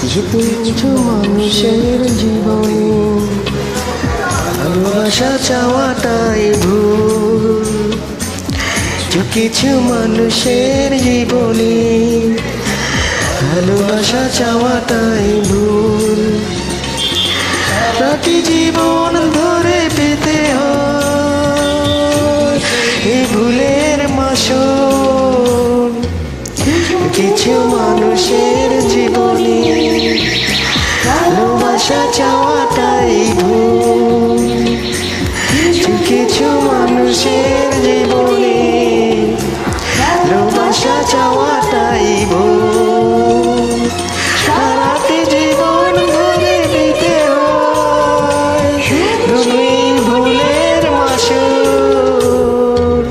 কিছু কিছু মানুষের জীবনে ভালোবাসা চাওয়াটাই ভুল। কিছু মানুষের জীবনে ভালোবাসা চাওয়াটাই ভুল। রাতি জীবন ধরে পেতে হয় এই ভুলের মাসুল। কিছু মানুষের জীবনে ভালোবাসা চাওয়াটাই ভুল। কিছু মানুষের জীবনে ভালোবাসা চাওয়াটাই ভুল। সারাটি জীবন ধরে দিতে হয় রঙিন ভুলের মাসুল।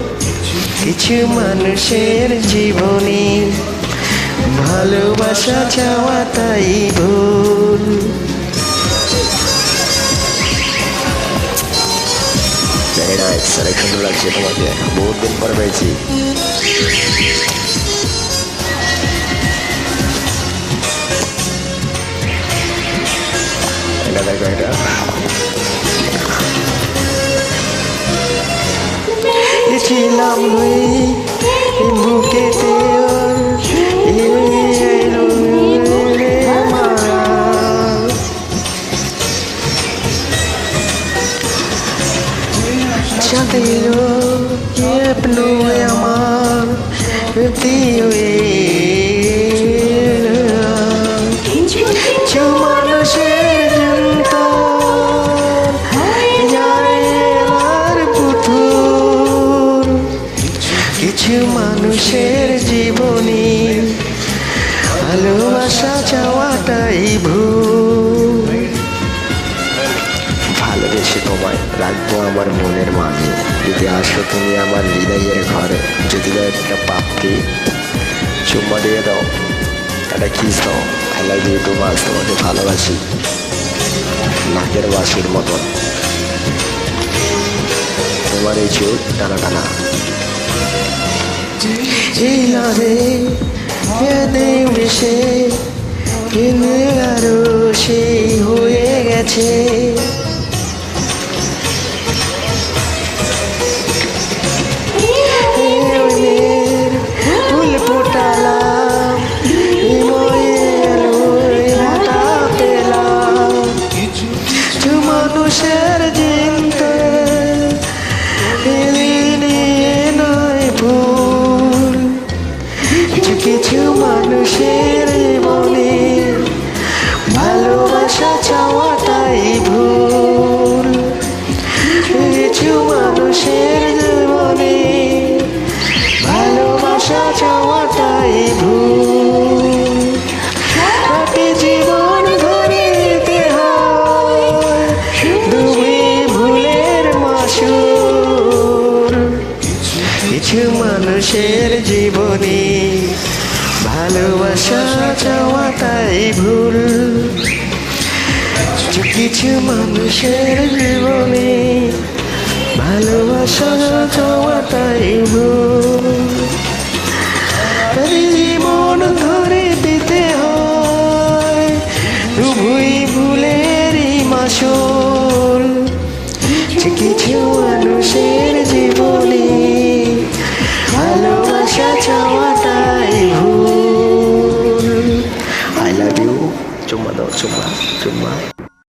কিছু মানুষের জীবনে ভালোবাসা চাওয়াটাই ভুল। অনেক সুন্দর লাগছে তোমাকে, বহুত দিন পরে পেয়েছি। এটা দেখো, এটা ছিলাম বুকেতে আমার কিছু মানুষের পুতুল। কিছু মানুষের জীবনে ভালোবাসা চাওয়াটাই ভুল। ভালোবেসে তোমায় রাখবো আমার মনের মাঝে, যদি আসো তুমি আমার হৃদয়ের ঘরে। যদি একটা পাপড়ি চুম্মা দিয়ে দাও, একটা কিস দাও। I love you too much, তোমাকে ভালোবাসি নাকের বাসির মতন। তোমার এই চোখ টানা টানা এই লাভে মিশে আরো সেই হয়ে গেছে। ফুল ফোটালাম পেলাম কিছু মানুষের জিনতে নয় ভুল। কিছু মানুষের মনে ভালোবাসা চাওয়াটাই ভুল। কিছু মানুষের মনে ভালোবাসা চাওয়াটাই ভুল। রাতে জীবন ধরে দিতে হয় তুমি ভুলের মাসুল। কিছু মানুষের জীবনে ভালোবাসা চাওয়াটাই ভুল। কিছু মানুষের জীবনে ভালোবাসা চাওয়াটাই ভুল। জীবন ধরে দিতে হয় উভয় ভুলেরই মাসুল। কিছু মানুষের জীবনে ভালোবাসা চাওয়াটাই ভুল। আই লাভ ইউ, চুম্মা দাও, চুম্মা চুম্মা।